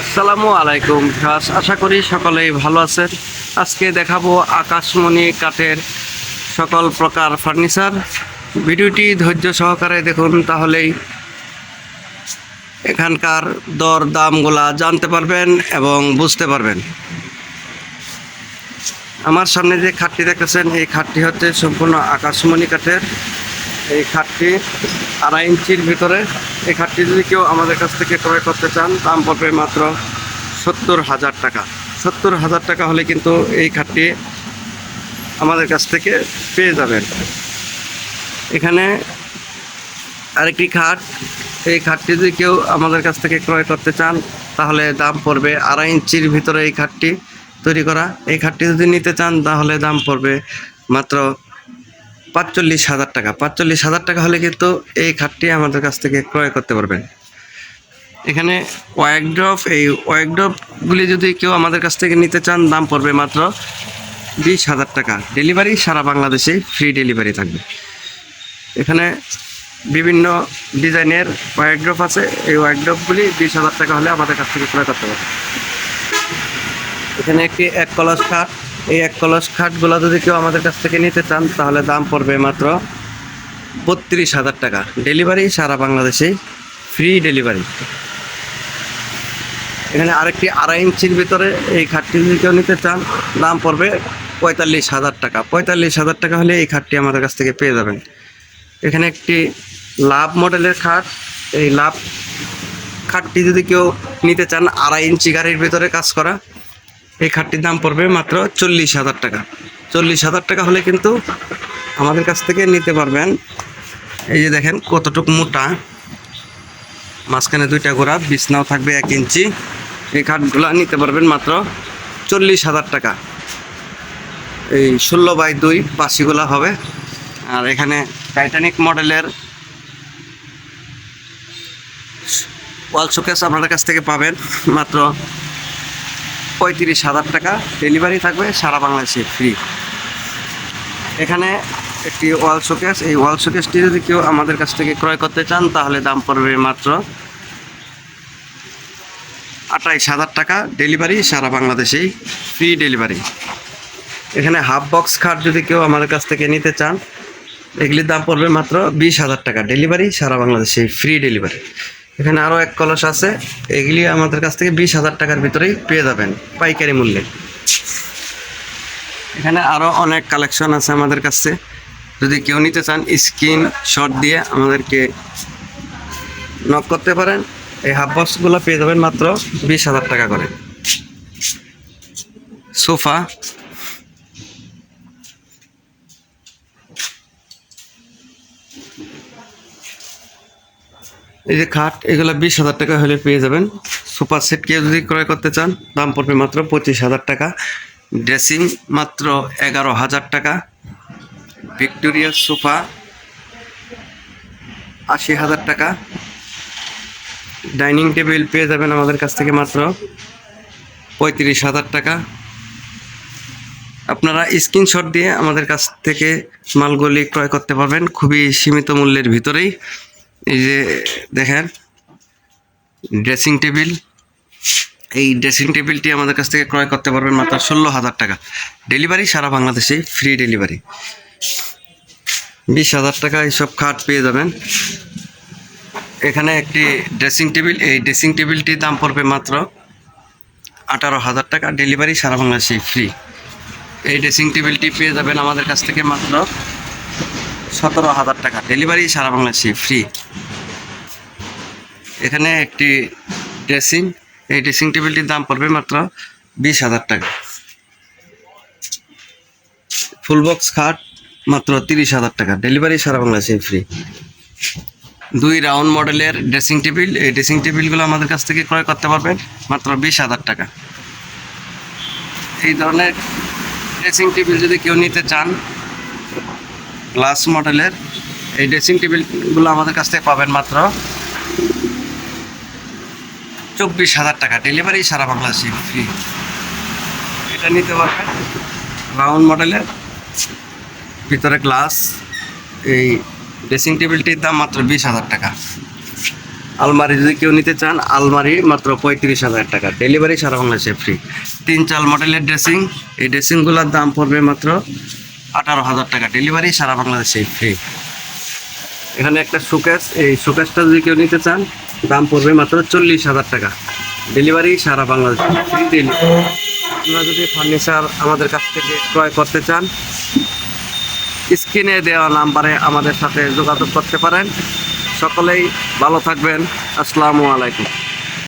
আসসালামু আলাইকুম ভিউয়ার্স, আশা করি সকলেই ভালো আছেন। আজকে দেখাবো আকাশমণি কাঠের সকল প্রকার ফার্নিচার। ভিডিওটি ধৈর্য সহকারে দেখুন, তাহলেই এখানকার দর দামগুলা জানতে পারবেন এবং বুঝতে পারবেন। আমার সামনে যে খাটটি দেখতেছেন, এই খাটটি হচ্ছে সম্পূর্ণ আকাশমণি কাঠের। এই খাটটি 2.5 ইঞ্চির ভিতরে। এই খাটটি যদি কেউ আমাদের কাছ থেকে ক্রয় করতে চান, দাম পড়বে মাত্র 70,000 টাকা। 70,000 টাকা হলে কিন্তু এই খাটটি আমাদের কাছ থেকে পেয়ে যাবেন। এখানে আরেকটি খাট, এই খাটটি যদি কেউ আমাদের কাছ থেকে ক্রয় করতে চান, তাহলে দাম পড়বে 2.5 ইঞ্চির ভিতরে এই খাটটি তৈরি করা। এই খাটটি যদি নিতে চান, তাহলে দাম পড়বে মাত্র 45,000 টাকা। 45,000 টাকা হলে কিন্তু এই খাটটি আমাদের কাছ থেকে ক্রয় করতে পারবেন। এখানে ওয়ার্কড্রপ, এই ওয়ার্কড্রপগুলি যদি কেউ আমাদের কাছ থেকে নিতে চান, দাম পড়বে মাত্র 20,000 টাকা। ডেলিভারি সারা বাংলাদেশে ফ্রি ডেলিভারি থাকবে। এখানে বিভিন্ন ডিজাইনের ওয়ার্কড্রপ আছে। এই ওয়ার্কড্রপগুলি 20,000 টাকা হলে আমাদের কাছ থেকে ক্রয় করতে পারবে। এখানে একটি 1 কলস খাট। এই 1 কলস খাটগুলো যদি কেউ আমাদের কাছ থেকে নিতে চান, তাহলে দাম পড়বে মাত্র 32,000 টাকা। ডেলিভারি সারা বাংলাদেশে ফ্রি ডেলিভারি। এখানে আরেকটি 2.5 ইঞ্চির ভিতরে এই খাটটি যদি কেউ নিতে চান, দাম পড়বে 45,000 টাকা। 45,000 টাকা হলে এই খাটটি আমাদের কাছ থেকে পেয়ে যাবেন। এখানে একটি লাভ মডেলের খাট। এই লাভ খাটটি যদি কেউ নিতে চান, 2.5 ইঞ্চি গাড়ির ভিতরে কাজ করা, এই খাটটির দাম পড়বে মাত্র 40,000 টাকা। 40,000 টাকা হলে কিন্তু আমাদের কাছ থেকে নিতে পারবেন। এই যে দেখেন কতটুকু মোটা, মাঝখানে 2টা গোড়া, বিছনাও থাকবে 1 ইঞ্চি। এই খাটগুলো নিতে পারবেন মাত্র 40,000 টাকা। এই 16x2 পাশিগুলা হবে। আর এখানে টাইটানিক মডেলের ওয়াল শোকেস আপনাদের কাছ থেকে পাবেন মাত্র 35,000 টাকা। ডেলিভারি থাকবে সারা বাংলাদেশে ফ্রি। এখানে একটি ওয়াল শোকেস। এই ওয়াল শোকেসটি যদি কেউ আমাদের কাছ থেকে ক্রয় করতে চান, তাহলে দাম পড়বে মাত্র 28,000 টাকা। ডেলিভারি সারা বাংলাদেশেই ফ্রি ডেলিভারি। এখানে হাফ বক্স খাট যদি কেউ আমাদের কাছ থেকে নিতে চান, এগুলির দাম পড়বে মাত্র 20,000 টাকা। ডেলিভারি সারা বাংলাদেশে ফ্রি ডেলিভারি। এখানে আরও 1 কলস আছে। এগুলি আমাদের কাছ থেকে 20,000 টাকার ভিতরেই পেয়ে যাবেন পাইকারি মূল্যে। এখানে আরও অনেক কালেকশন আছে আমাদের কাছে। যদি কেউ নিতে চান, স্ক্রিন শট দিয়ে আমাদেরকে নক করতে পারেন। এই হাফ বক্সগুলো পেয়ে যাবেন মাত্র 20,000 টাকা করে। সোফা, এই যে খাট, এগুলো 20,000 টাকা হলে পেয়ে যাবেন। সোফা সেট কেউ যদি ক্রয় করতে চান, দাম পড়বে মাত্র 25,000 টাকা। ড্রেসিং মাত্র 11,000 টাকা। ভিক্টোরিয়া সোফা 80,000 টাকা। ডাইনিং টেবিল পেয়ে যাবেন আমাদের কাছ থেকে মাত্র 35,000 টাকা। আপনারা স্ক্রিনশট দিয়ে আমাদের কাছ থেকে মালগুলি ক্রয় করতে পারবেন খুবই সীমিত মূল্যের ভিতরেই। এই যে দেখেন ড্রেসিং টেবিল। এই ড্রেসিং টেবিলটি আমাদের কাছ থেকে ক্রয় করতে পারবেন মাত্র 16,000 টাকা। ডেলিভারি সারা বাংলাদেশে ফ্রি ডেলিভারি। 20,000 টাকা এইসব খাট পেয়ে যাবেন। এখানে একটি ড্রেসিং টেবিল। এই ড্রেসিং টেবিলটির দাম পড়বে মাত্র 18,000 টাকা। ডেলিভারি সারা বাংলাদেশে ফ্রি। এই ড্রেসিং টেবিলটি পেয়ে যাবেন আমাদের কাছ থেকে মাত্র 17,000 টাকা। ডেলিভারি সারা বাংলাদেশে ফ্রি। এখানে একটি ড্রেসিং। এই ড্রেসিং টেবিলটির দাম পড়বে মাত্র 20,000 টাকা। ফুল বক্স খাট মাত্র 30,000 টাকা। ডেলিভারি সারা বাংলাদেশে ফ্রি। 2 রাউন্ড মডেলের ড্রেসিং টেবিল। এই ড্রেসিং টেবিলগুলো আমাদের কাছ থেকে ক্রয় করতে পারবেন মাত্র 20,000 টাকা। এই ধরনের ড্রেসিং টেবিল যদি কেউ নিতে চান, গ্লাস মডেলের, এই ড্রেসিং টেবিলগুলো আমাদের কাছ থেকে পাবেন মাত্র 24,000 টাকা। ডেলিভারি সারা বাংলাদেশে ফ্রি। এটা নিতে পারবেন রাউন্ড মডেলের, ভিতরে গ্লাস। এই ড্রেসিং টেবিলটির দাম মাত্র 20,000 টাকা। আলমারি যদি কেউ নিতে চান, আলমারি মাত্র 35,000 টাকা, ডেলিভারি সারা বাংলাদেশে ফ্রি। 3 মডেলের ড্রেসিং, এই ড্রেসিংগুলোর দাম পড়বে মাত্র 18,000 টাকা, ডেলিভারি সারা বাংলাদেশে ফ্রি। এখানে একটা শোকেস, এই শোকেসটা যদি কেউ নিতে চান দাম পড়বে মাত্র 40,000 টাকা, ডেলিভারি সারা বাংলাদেশে ফ্রি ডেলিভারি। আপনারা যদি ফার্নিচার আমাদের কাছ থেকে ক্রয় করতে চান, স্ক্রিনে দেওয়া নাম্বারে আমাদের সাথে যোগাযোগ করতে পারেন। সকলেই ভালো থাকবেন। আসসালামু আলাইকুম।